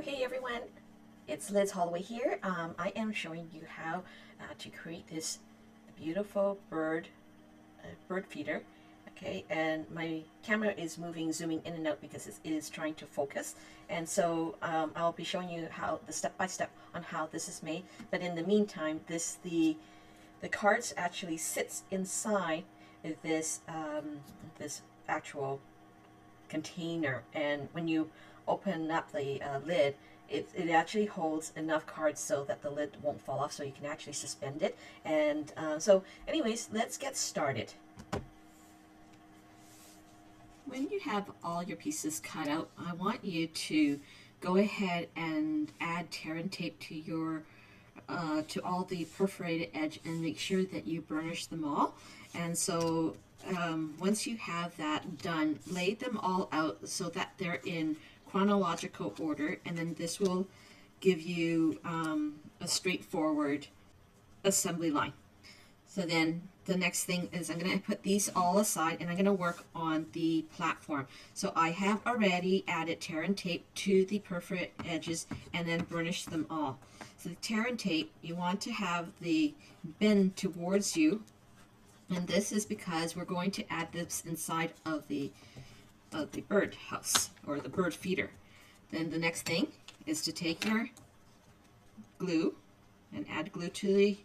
Hey everyone, it's Liz Holloway here. I am showing you how to create this beautiful bird feeder. Okay, and my camera is moving, zooming in and out because it is trying to focus. And so I'll be showing you how the step-by-step on how this is made. But in the meantime, the cards actually sits inside this this actual container, and when you open up the lid, it actually holds enough cards so that the lid won't fall off, so you can actually suspend it. And so anyways, let's get started. When you have all your pieces cut out, I want you to go ahead and add tear and tape to your to all the perforated edge and make sure that you burnish them all. And so once you have that done, lay them all out so that they're in chronological order, and then this will give you a straightforward assembly line. So then the next thing is I'm going to put these all aside and I'm going to work on the platform. So I have already added tear and tape to the perforated edges and then burnished them all. So the tear and tape, you want to have the bend towards you, and this is because we're going to add this inside of the bird house or the bird feeder. Then the next thing is to take your glue and add glue to the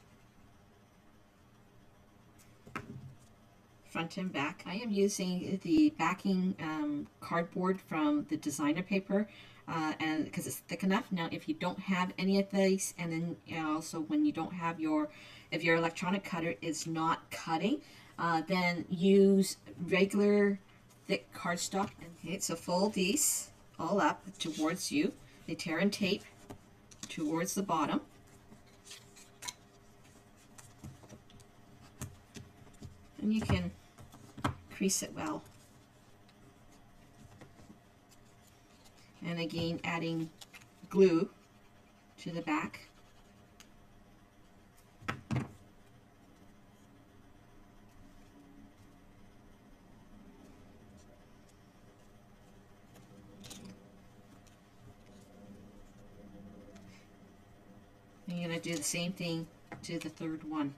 front and back. I am using the backing cardboard from the designer paper, and because it's thick enough. Now if you don't have any of these, and then also when you don't have if your electronic cutter is not cutting, then use regular thick cardstock. Okay, so fold these all up towards you. They tear and tape towards the bottom. And you can crease it well. And again, adding glue to the back. And you're going to do the same thing to the third one.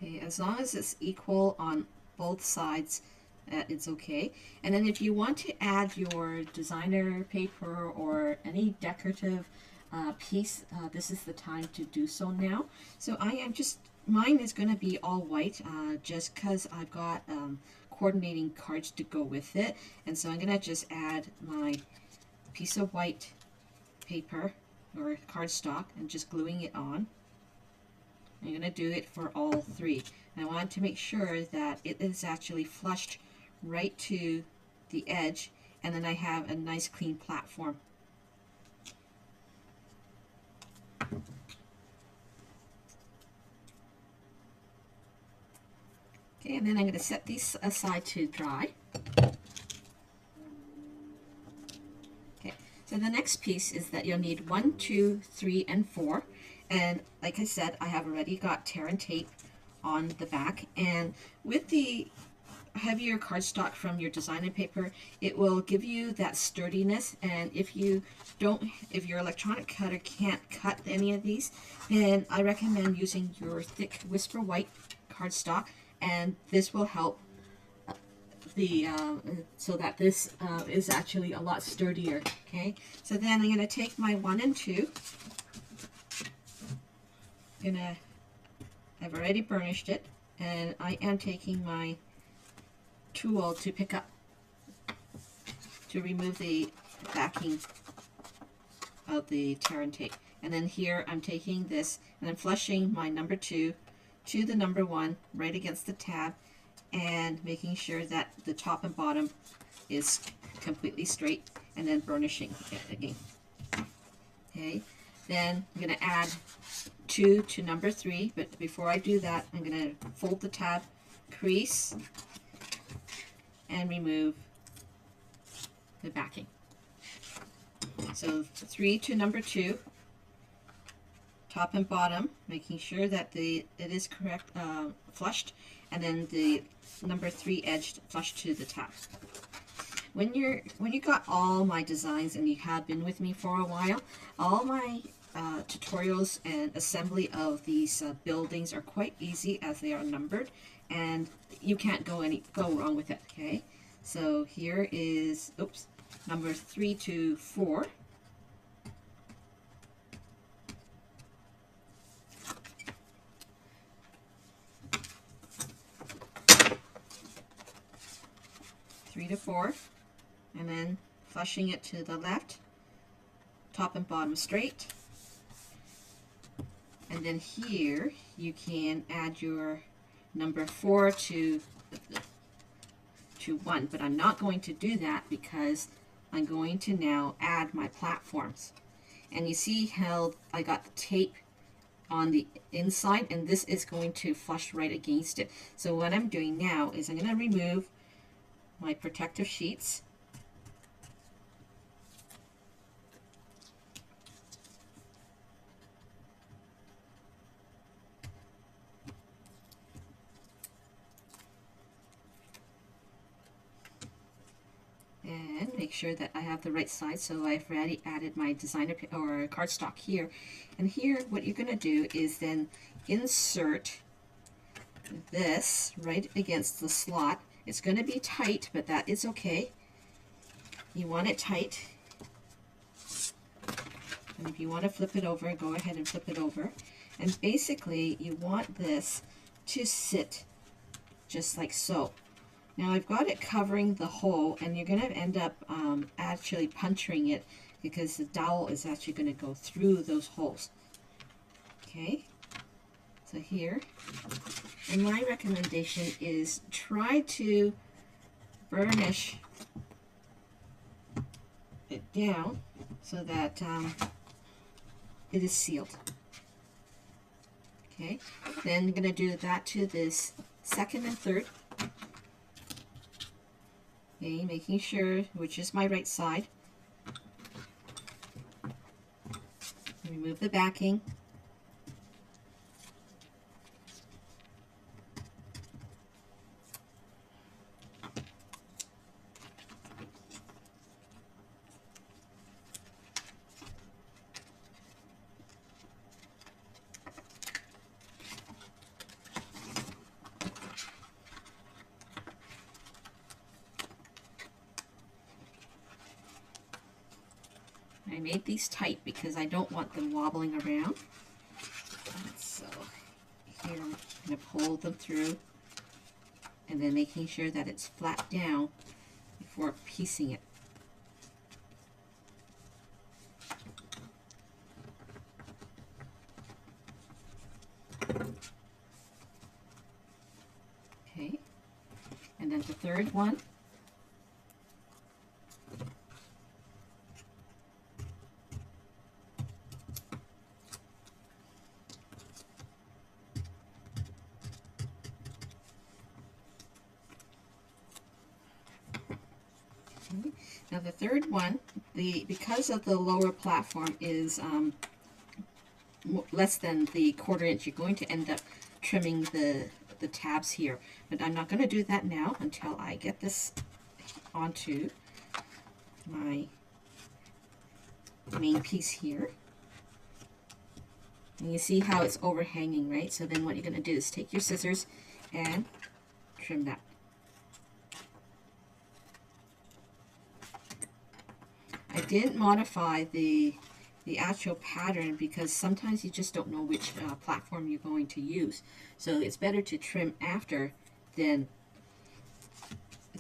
Okay, as long as it's equal on both sides, it's okay. And then if you want to add your designer paper or any decorative piece, this is the time to do so now. So mine is going to be all white just because I've got coordinating cards to go with it. And so I'm going to just add my piece of white paper or cardstock and just gluing it on. I'm going to do it for all three. And I want to make sure that it is actually flushed right to the edge, and then I have a nice clean platform. Okay, and then I'm going to set these aside to dry. Okay, so the next piece is that you'll need 1, 2, 3, and 4. And like I said, I have already got tear and tape on the back. And with the heavier cardstock from your designer paper, it will give you that sturdiness. And if your electronic cutter can't cut any of these, then I recommend using your thick Whisper White cardstock, and this will help so that this is actually a lot sturdier. Okay, so then I'm going to take my 1 and 2. I've already burnished it, and I am taking my tool to pick up, to remove the backing of the tear and tape. And then here I'm taking this and I'm flushing my number 2 to the number 1 right against the tab, and making sure that the top and bottom is completely straight, and then burnishing it again. Okay, then I'm going to add 2 to number 3, but before I do that, I'm going to fold the tab, crease, and remove the backing. So 3 to number 2, top and bottom, making sure that it is correct, flushed, and then the number 3 edge flush to the top. When you got all my designs and you have been with me for a while, all my tutorials and assembly of these buildings are quite easy as they are numbered, and you can't go wrong with it. Okay, so here is number 3 to 4. Three to 4, and then flushing it to the left, top and bottom straight, and then here you can add your number 4 to 1, but I'm not going to do that because I'm going to now add my platforms. And you see how I got the tape on the inside, and this is going to flush right against it. So what I'm doing now is I'm going to remove my protective sheets, and make sure that I have the right size. So I've already added my designer or cardstock here, and here what you're going to do is then insert this right against the slot. It's going to be tight, but that is okay. You want it tight. And if you want to flip it over, go ahead and flip it over. And basically, you want this to sit just like so. Now I've got it covering the hole, and you're going to end up actually puncturing it because the dowel is actually going to go through those holes. Okay, so here. And my recommendation is try to burnish it down so that it is sealed. Okay, then I'm going to do that to this second and third. Okay, making sure which is my right side. Remove the backing. I made these tight because I don't want them wobbling around. So here I'm going to pull them through, and then making sure that it's flat down before piecing it. Okay, and then the third one. Now the third one, because of the lower platform is less than the 1/4 inch, you're going to end up trimming the tabs here. But I'm not going to do that now until I get this onto my main piece here. And you see how it's overhanging, right? So then what you're going to do is take your scissors and trim that. I didn't modify the actual pattern because sometimes you just don't know which platform you're going to use. So it's better to trim after than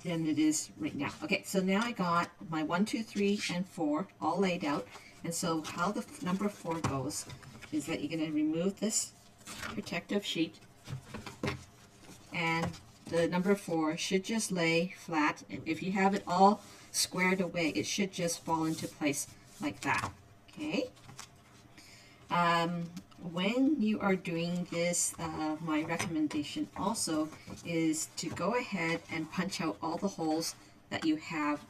it is right now. Okay, so now I got my 1, 2, 3, and 4 all laid out. And so how the number 4 goes is that you're going to remove this protective sheet, and the number 4 should just lay flat. If you have it all squared away, it should just fall into place like that. Okay. When you are doing this, my recommendation also is to go ahead and punch out all the holes that you have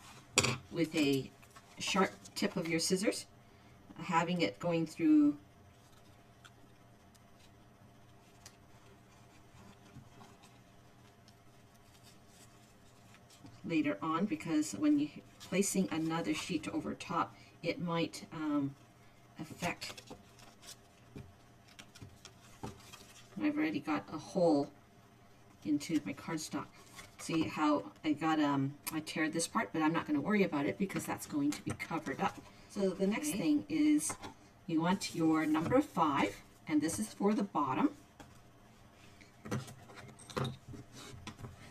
with a sharp tip of your scissors, having it going through later on, because when you're placing another sheet over top, it might affect. I've already got a hole into my cardstock. See how I got I teared this part, but I'm not going to worry about it because that's going to be covered up. So the next thing is you want your number 5, and this is for the bottom.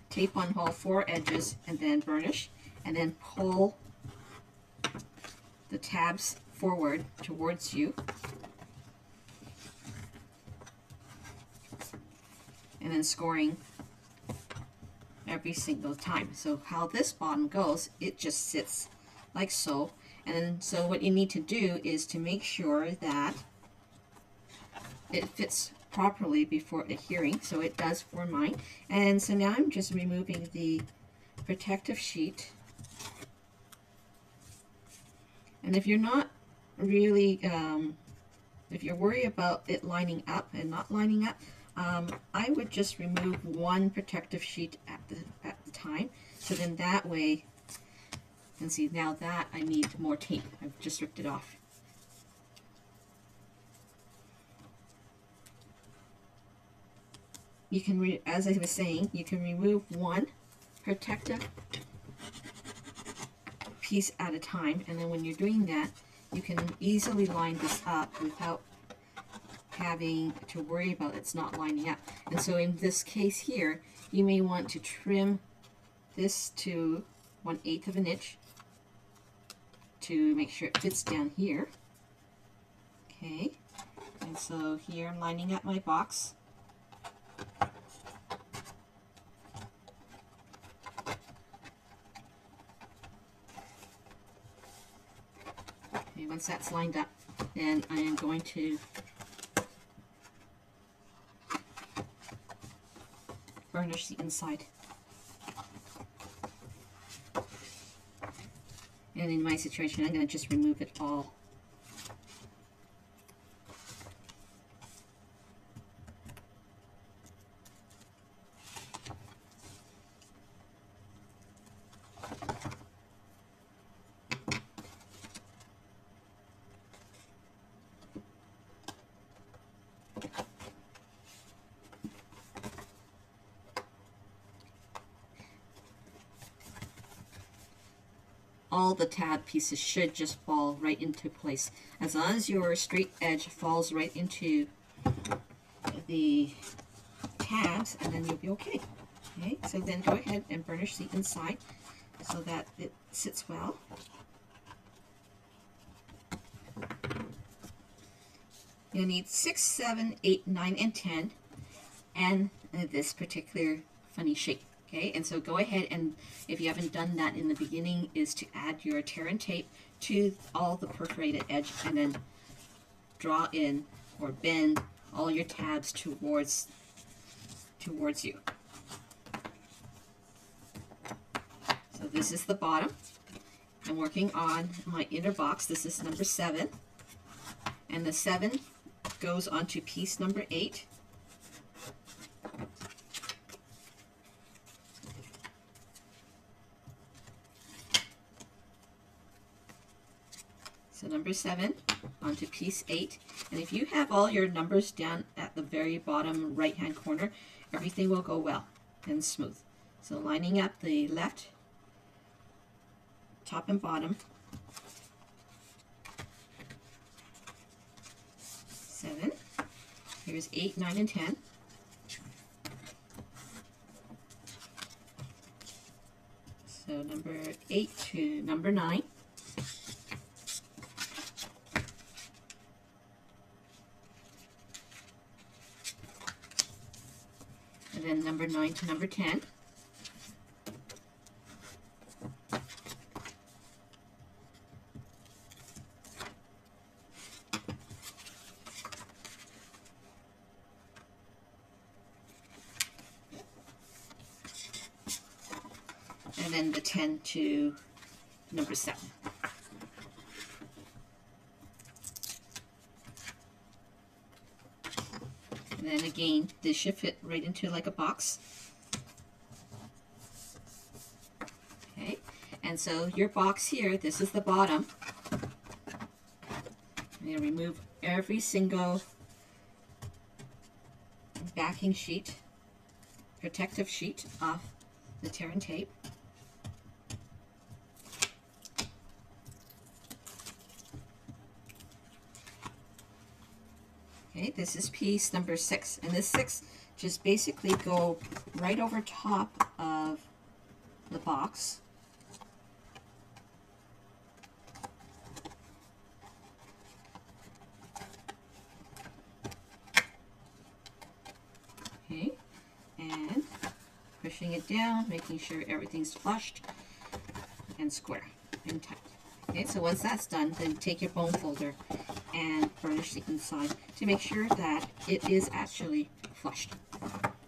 Tape on all 4 edges and then burnish, and then pull the tabs forward towards you, and then scoring every single time. So how this bottom goes, it just sits like so. And then, so what you need to do is to make sure that it fits properly before adhering. So it does for mine. And so now I'm just removing the protective sheet. And if you're not really, if you're worried about it lining up and not lining up, I would just remove one protective sheet at the time. So then that way, and see now that I need more tape. I've just ripped it off. You can, as I was saying, you can remove one protective piece at a time, and then when you're doing that, you can easily line this up without having to worry about it's not lining up. And so in this case here, you may want to trim this to 1/8 of an inch to make sure it fits down here. Okay, and so here I'm lining up my box. Okay, once that's lined up, then I am going to burnish the inside. And in my situation, I'm going to just remove it all. All the tab pieces should just fall right into place. As long as your straight edge falls right into the tabs, and then you'll be okay. Okay, so then go ahead and burnish the inside so that it sits well. You'll need 6, 7, 8, 9, and 10, and this particular funny shape. Okay, and so go ahead, and if you haven't done that in the beginning, is to add your tear and tape to all the perforated edge, and then draw in or bend all your tabs towards you. So this is the bottom. I'm working on my inner box. This is number 7, and the 7 goes onto piece number 8. So number 7 onto piece 8, and if you have all your numbers down at the very bottom right hand corner, everything will go well and smooth. So lining up the left, top and bottom, 7, here's 8, 9, and 10. So number 8 to number 9. And then number 9 to number 10. And then the 10 to number 7. And then again, this should fit right into like a box. And so your box here, this is the bottom. I'm going to remove every single backing sheet, protective sheet off the tear and tape. Okay, this is piece number 6, and this 6 just basically go right over top of the box. Okay, and pushing it down, making sure everything's flushed and square and tight. Okay, so once that's done, then take your bone folder and burnish the inside to make sure that it is actually flushed.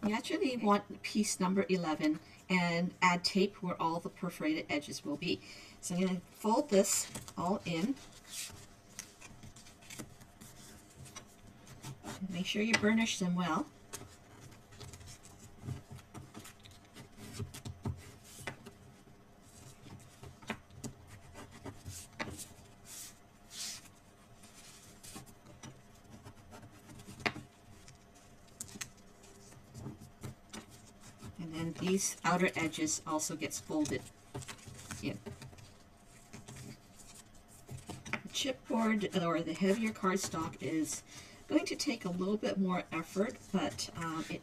You actually want piece number 11 and add tape where all the perforated edges will be. So I'm going to fold this all in. Make sure you burnish them well. And then these outer edges also gets folded in. The chipboard or the heavier cardstock is going to take a little bit more effort, but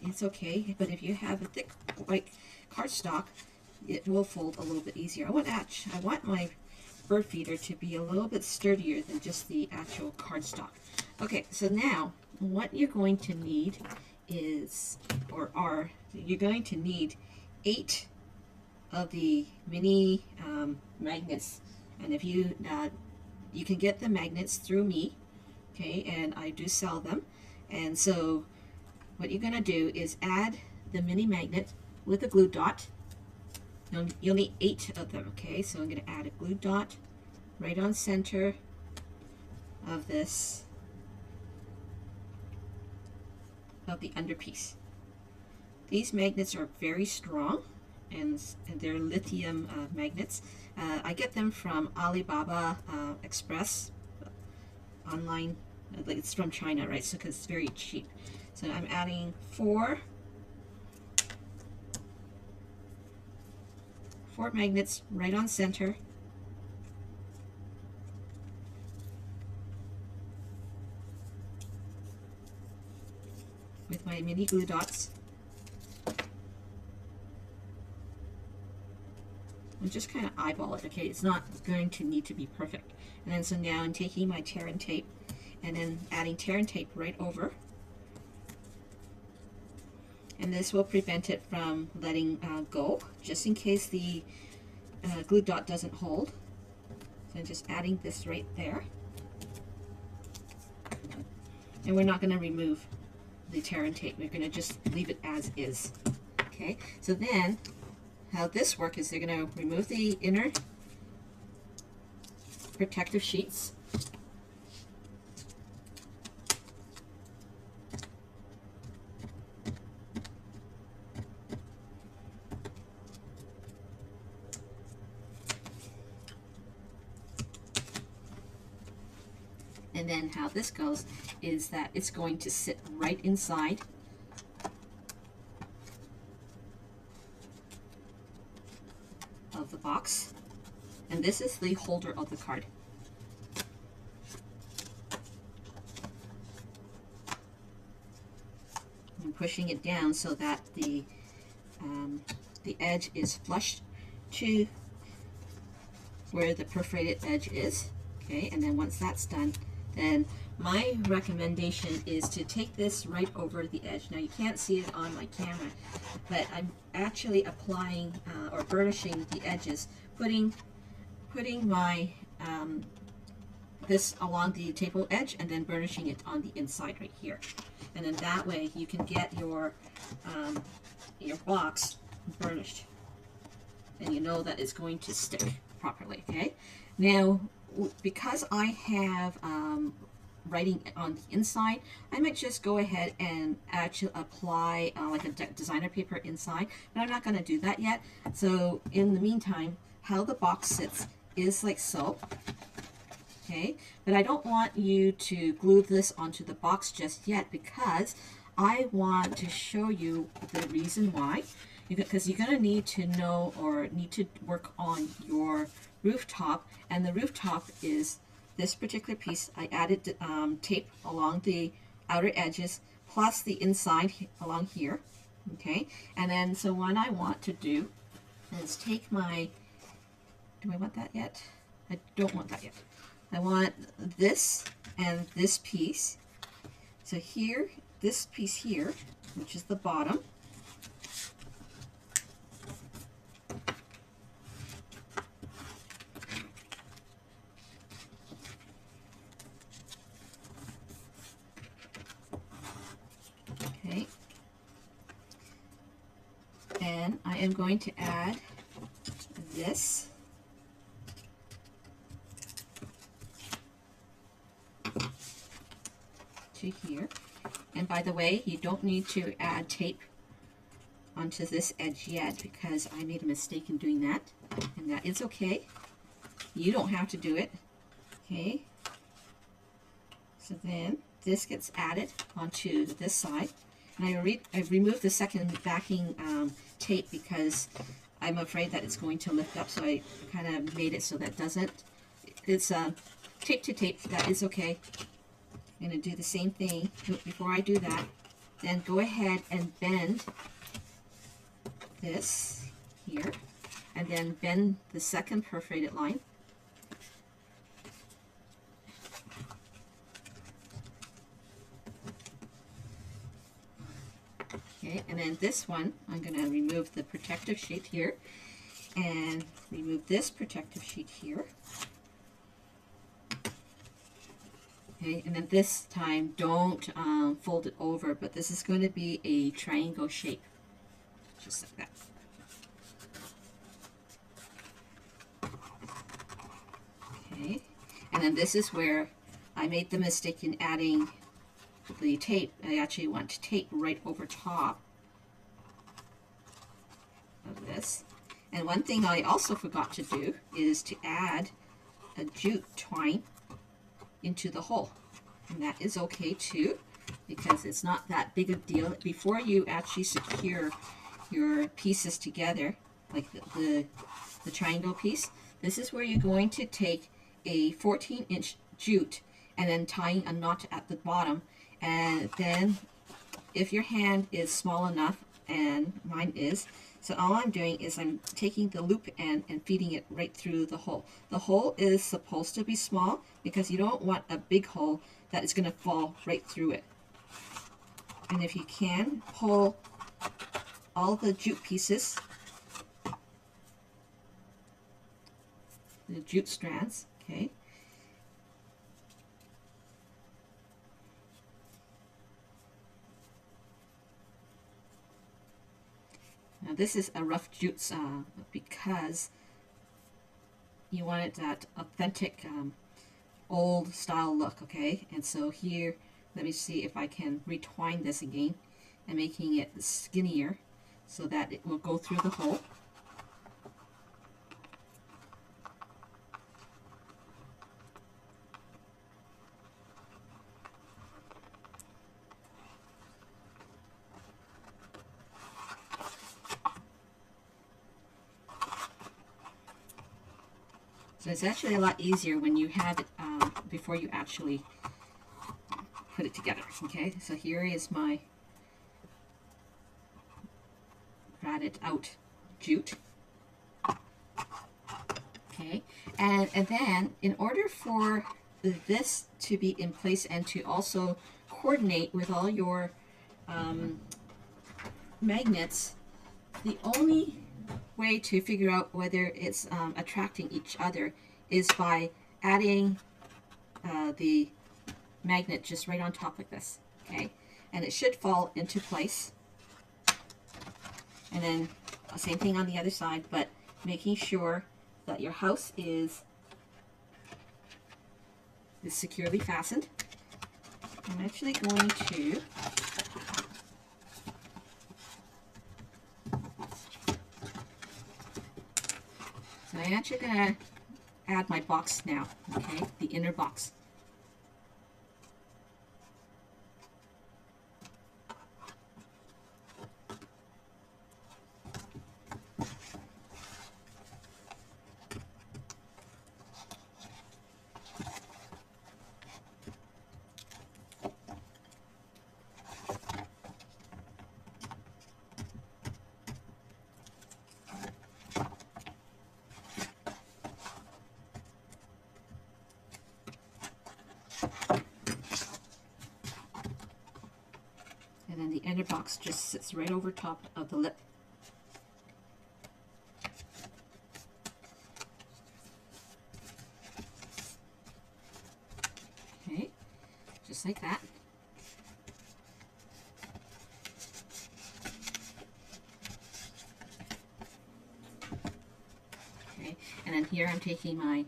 it's okay. But if you have a thick white cardstock, it will fold a little bit easier. I want my bird feeder to be a little bit sturdier than just the actual cardstock. Okay, so now what you're going to need is, you're going to need 8 of the mini magnets, and if you you can get the magnets through me, okay, and I do sell them. And so what you're going to do is add the mini magnet with a glue dot. You'll need 8 of them, okay? So I'm going to add a glue dot right on center of this, of the underpiece. These magnets are very strong, and they're lithium magnets. I get them from Alibaba Express online. It's from China, right? So because it's very cheap. So I'm adding 4 magnets right on center. With my mini glue dots. And just kind of eyeball it, okay? It's not going to need to be perfect. And then so now I'm taking my tear and tape and then adding tear and tape right over. And this will prevent it from letting go, just in case the glue dot doesn't hold. So I'm just adding this right there. And we're not going to remove the tear and tape. We're going to just leave it as is. Okay, so then how this works is they're going to remove the inner protective sheets. And then how this goes is that it's going to sit right inside of the box. And this is the holder of the card. I'm pushing it down so that the edge is flush to where the perforated edge is. Okay, and then once that's done, then my recommendation is to take this right over the edge. Now you can't see it on my camera, but I'm actually applying or burnishing the edges, putting my this along the table edge and then burnishing it on the inside right here. And then that way you can get your box burnished, and you know that it's going to stick properly. Okay, now because I have writing on the inside, I might just go ahead and actually apply like a designer paper inside, but I'm not going to do that yet. So in the meantime, how the box sits is like so. Okay, but I don't want you to glue this onto the box just yet, because I want to show you the reason why. Because you're going to need to know, or need to work on your rooftop, and the rooftop is this particular piece. I added tape along the outer edges plus the inside along here. Okay, and then so what I want to do is take my, do I want that yet? I don't want that yet. I want this and this piece. So here, this piece here, which is the bottom, okay, and I am going to add this to here. And by the way, you don't need to add tape onto this edge yet, because I made a mistake in doing that, and that is okay. You don't have to do it. Okay, so then this gets added onto this side, and I removed the second backing tape because I'm afraid that it's going to lift up, so I kind of made it so that doesn't. It's tape to tape, that is okay. I'm going to do the same thing. Before I do that, then go ahead and bend this here, and then bend the second perforated line. Okay, and then this one, I'm going to remove the protective sheet here, and remove this protective sheet here. Okay, and then this time, don't fold it over, but this is going to be a triangle shape, just like that. Okay, and then this is where I made the mistake in adding the tape. I actually want to tape right over top of this. And one thing I also forgot to do is to add a jute twine into the hole, and that is okay too, because it's not that big a deal. Before you actually secure your pieces together, like the triangle piece, this is where you're going to take a 14-inch jute and then tying a knot at the bottom, and then if your hand is small enough, and mine is, so all I'm doing is I'm taking the loop end and feeding it right through the hole. The hole is supposed to be small because you don't want a big hole that is going to fall right through it. And if you can, pull all the jute pieces, the jute strands, okay? Now this is a rough jute because you wanted that authentic old style look, okay? And so here, let me see if I can retwine this again and making it skinnier so that it will go through the hole. So it's actually a lot easier when you have it before you actually put it together, okay? So here is my ratted out jute, okay? And then in order for this to be in place and to also coordinate with all your magnets, the only way to figure out whether it's attracting each other is by adding the magnet just right on top like this, okay? And it should fall into place. And then same thing on the other side, but making sure that your house is securely fastened. I'm actually going to So I'm actually going to add my box now, okay, the inner box. And then the inner box just sits right over top of the lip. Okay, just like that. Okay, and then here I'm taking my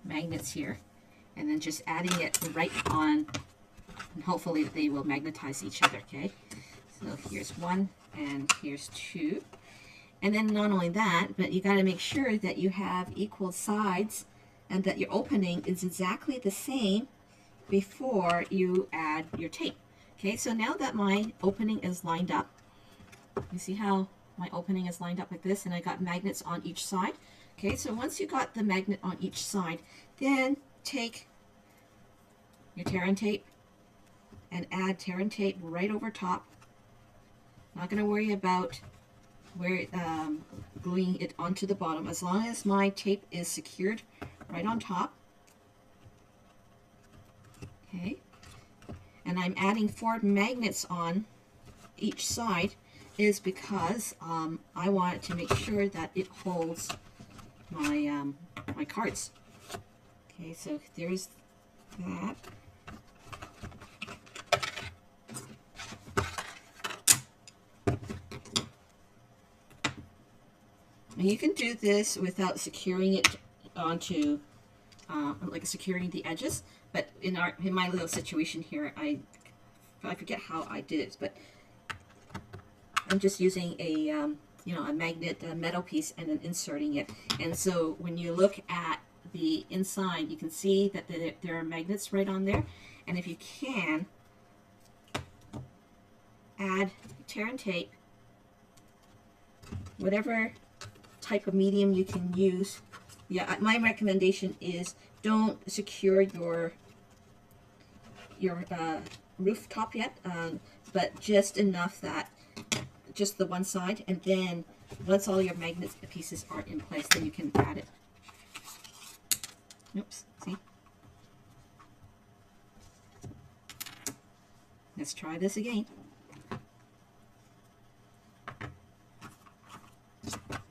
magnets here and then just adding it right on, and hopefully they will magnetize each other. Okay, so here's one and here's two. And then not only that, but you got to make sure that you have equal sides and that your opening is exactly the same before you add your tape. Okay, so now that my opening is lined up, you see how my opening is lined up like this, and I got magnets on each side. Okay, so once you got the magnet on each side, then take your tear and tape and add tear and tape right over top. Not going to worry about where gluing it onto the bottom, as long as my tape is secured right on top. Okay, and I'm adding 4 magnets on each side is because I want to make sure that it holds my my cards. Okay, so there's that. And you can do this without securing it onto, like securing the edges. But in my little situation here, I forget how I did it, but I'm just using a a magnet, a metal piece, and then inserting it. And so when you look at the inside, you can see that there are magnets right on there. And if you can, add tear and tape, whatever type of medium you can use. Yeah, my recommendation is don't secure your rooftop yet, but just enough that just the one side, and then once all your magnet pieces are in place, then you can add it. Oops, see? Let's try this again.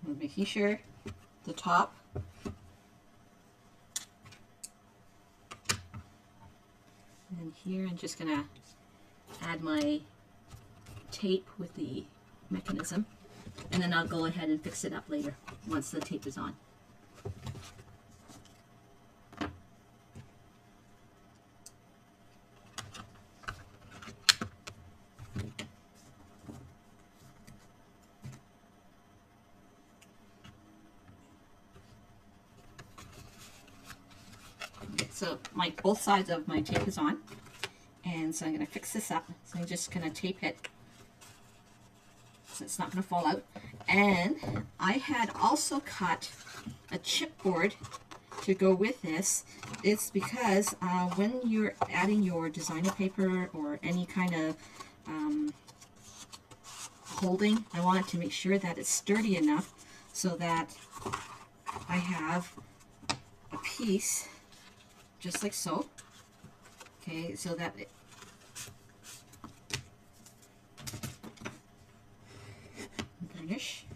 I'm making sure the top and here I'm just gonna add my tape with the mechanism, and then I'll go ahead and fix it up later once the tape is on. So both sides of my tape is on, and so I'm going to fix this up. So I'm just going to tape it so it's not going to fall out. And I had also cut a chipboard to go with this. It's because when you're adding your designer paper or any kind of holding, I wanted to make sure that it's sturdy enough so that I have a piece just like so. Okay, so that burnish.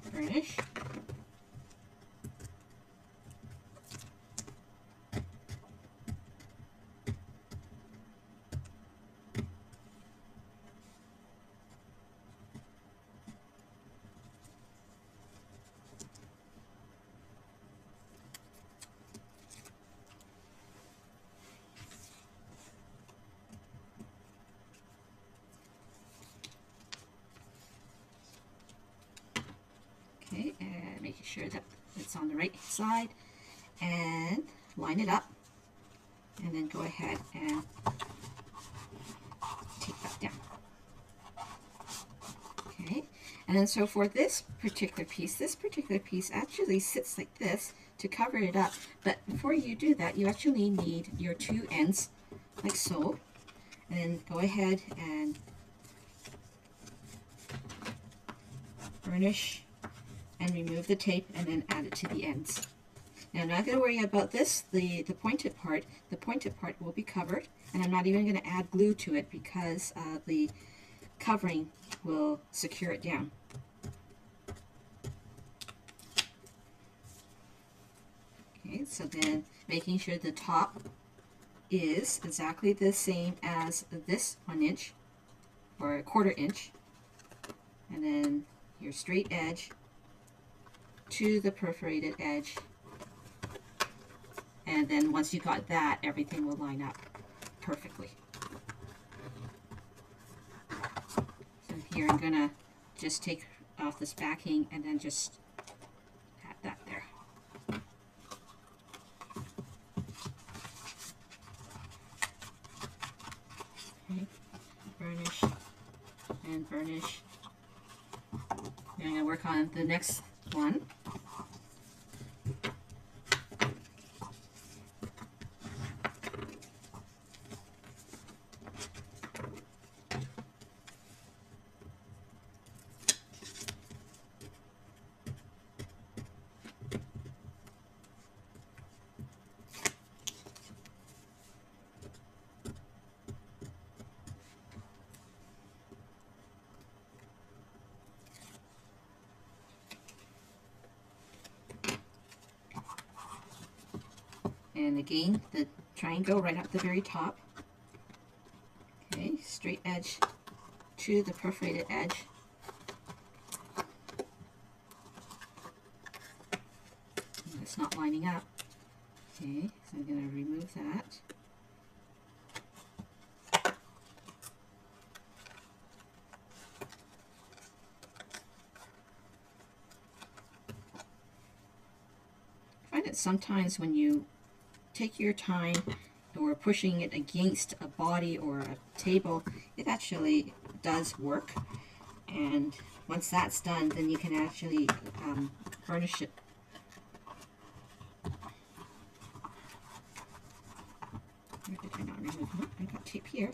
Okay, and making sure that it's on the right side, and line it up, and then go ahead and take that down. Okay, and then so for this particular piece actually sits like this to cover it up, but before you do that, you actually need your two ends, like so, and then go ahead and burnish and remove the tape, and then add it to the ends. Now I'm not going to worry about this, the pointed part will be covered, and I'm not even going to add glue to it because the covering will secure it down. Okay, so then making sure the top is exactly the same as this 1 inch or a 1/4 inch, and then your straight edge to the perforated edge, and then once you got that, everything will line up perfectly. So here I'm gonna just take off this backing and then just add that there. Okay, burnish and burnish. Now I'm gonna work on the next one. And again, the triangle right at the very top. Okay, straight edge to the perforated edge. And it's not lining up. Okay, so I'm going to remove that. I find that sometimes when you take your time or pushing it against a body or a table, it actually does work. And once that's done, then you can actually burnish it. Where did I not remove it? I got tape here.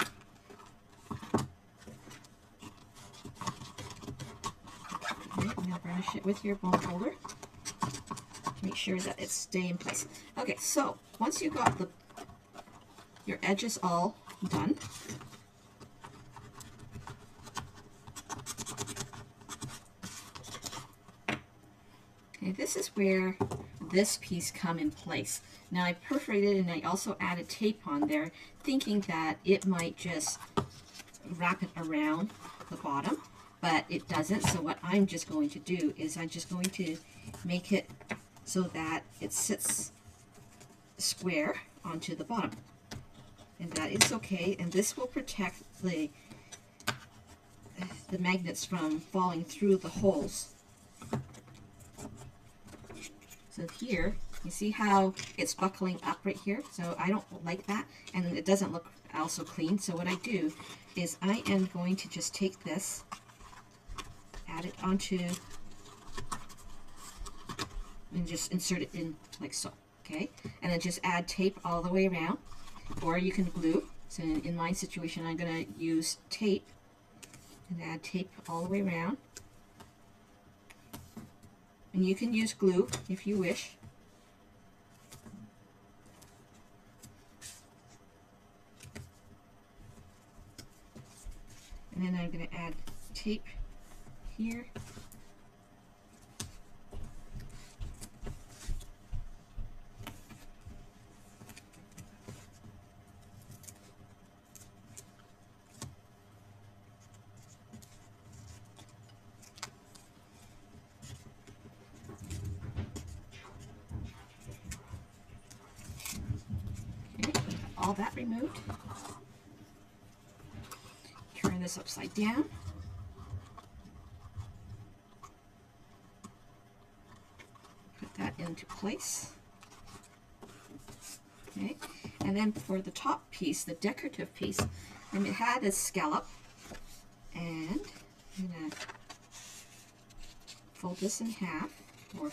Okay, I'm going to burnish it with your bone folder. Make sure that it stays in place. Okay, so once you got your edges all done, okay, this is where this piece come in place. Now I perforated and I also added tape on there, thinking that it might just wrap it around the bottom, but it doesn't. So what I'm just going to do is I'm just going to make it so that it sits square onto the bottom, and that is okay, and this will protect the magnets from falling through the holes. So here you see how it's buckling up right here, so I don't like that, and it doesn't look also clean. So what I do is I am going to just take this, add it onto, and just insert it in like so, okay? And then just add tape all the way around, or you can glue. So in my situation, I'm gonna use tape and add tape all the way around. And you can use glue if you wish. And then I'm gonna add tape here. All that removed. Turn this upside down. into place. Okay, and then for the top piece, the decorative piece, and it had a scallop, and I'm gonna fold this in half, or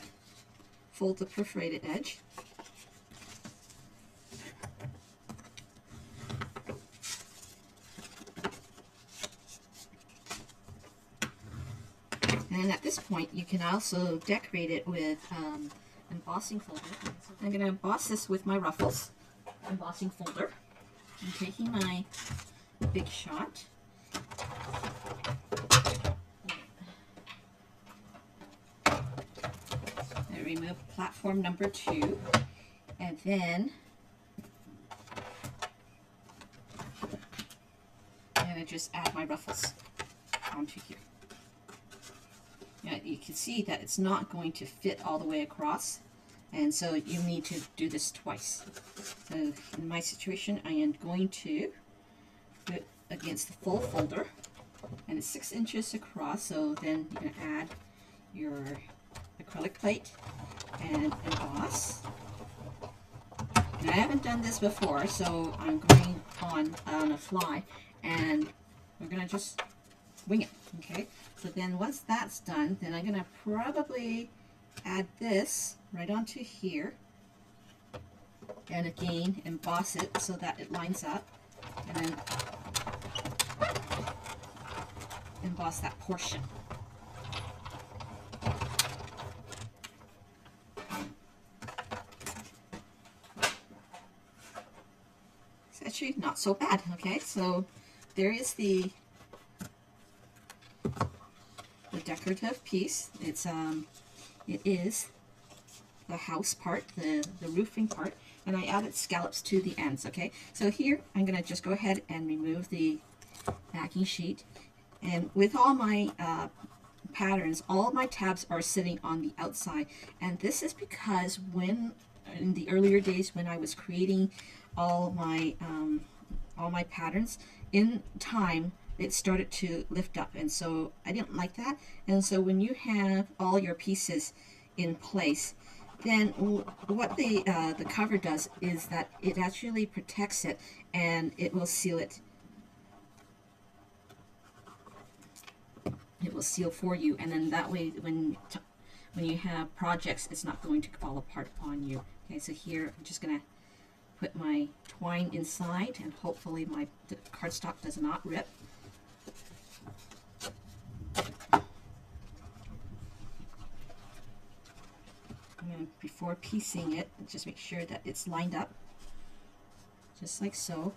fold the perforated edge. And at this point, you can also decorate it with embossing folder. I'm going to emboss this with my Ruffles embossing folder. I'm taking my Big Shot. I remove platform number 2, and then I just add my Ruffles onto here. Now, you can see that it's not going to fit all the way across, and so you need to do this twice. So in my situation, I am going to put it against the full folder, and it's 6 inches across, so then you're going to add your acrylic plate and emboss. And I haven't done this before, so I'm going on a fly, and we're going to just wing it. Okay, so then once that's done, then I'm going to probably add this right onto here, and again emboss it so that it lines up, and then emboss that portion. It's actually not so bad. Okay, so there is the decorative piece. It is the house part, the roofing part, and I added scallops to the ends. Okay, so here I'm going to just go ahead and remove the backing sheet, and with all my patterns, all my tabs are sitting on the outside, and this is because when in the earlier days when I was creating all my patterns, in time it started to lift up, and so I didn't like that. And so when you have all your pieces in place, then what the cover does is that it actually protects it, and it will seal it. It will seal for you, and then that way when you have projects, it's not going to fall apart on you. Okay, so here I'm just going to put my twine inside, and hopefully my cardstock does not rip. And before piecing it, just make sure that it's lined up, just like so.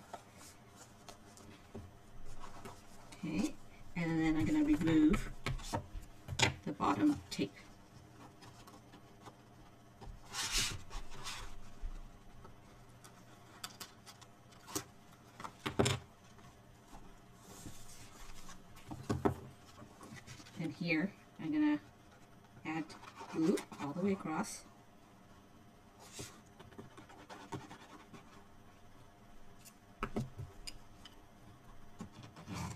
Okay, and then I'm going to remove the bottom tape. And here I'm going to add glue all the way across.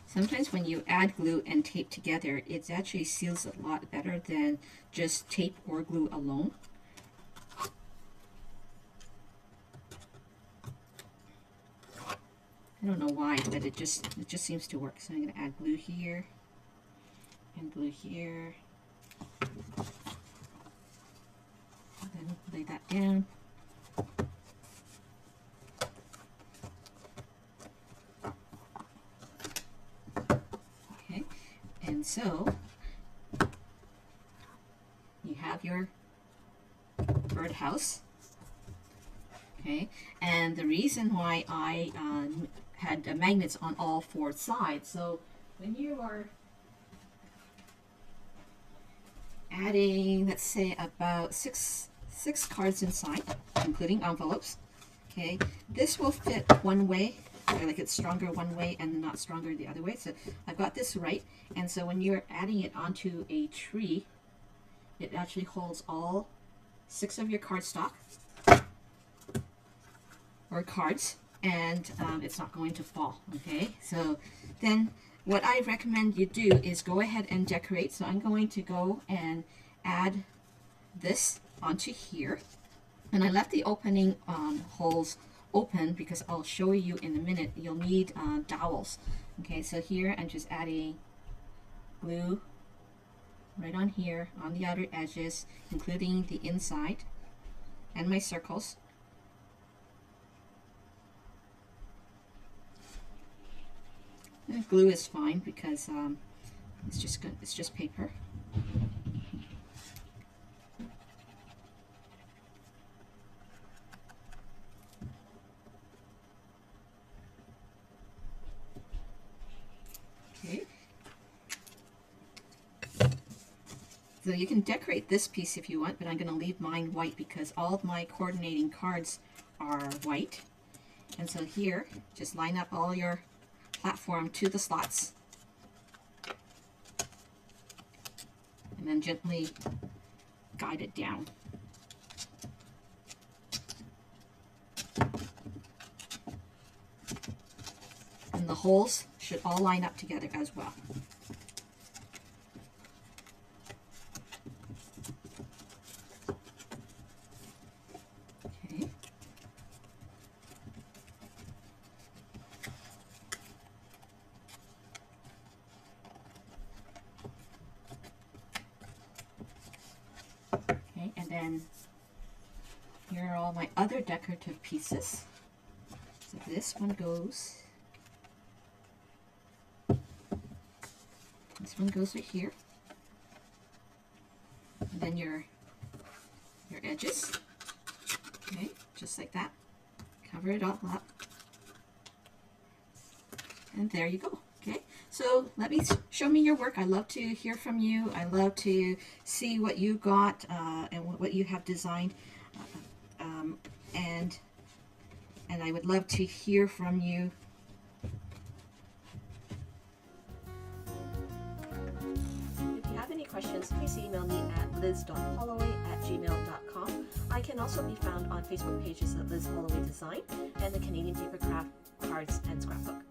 Sometimes when you add glue and tape together, it actually seals a lot better than just tape or glue alone. I don't know why, but it just seems to work. So I'm going to add glue here and glue here. Then lay that down. Okay, and so you have your birdhouse. Okay, and the reason why I had magnets on all 4 sides, so when you are adding, let's say, about six cards inside, including envelopes, okay, this will fit one way, or like it's stronger one way and not stronger the other way. So I've got this right, and so when you're adding it onto a tree, it actually holds all 6 of your cardstock or cards, and it's not going to fall. Okay, so then what I recommend you do is go ahead and decorate. So I'm going to go and add this onto here. And I left the opening holes open because I'll show you in a minute. You'll need dowels. Okay, so here I'm just adding glue right on here on the outer edges, including the inside and my circles. And glue is fine because it's just paper. Okay. So you can decorate this piece if you want, but I'm going to leave mine white because all of my coordinating cards are white. And so here, just line up all your platform to the slots. And then gently guide it down. And the holes should all line up together as well. Okay. Okay, and then here are all my other decorative pieces. So this one goes. This one goes right here. And then your edges. Okay, just like that. Cover it all up. And there you go. Okay, so show me your work. I love to hear from you. I love to see what you got and what you have designed. And I would love to hear from you. If you have any questions, please email me at liz.holloway@gmail.com. I can also be found on Facebook pages at Liz Holloway Design and the Canadian Paper Craft Cards and Scrapbook.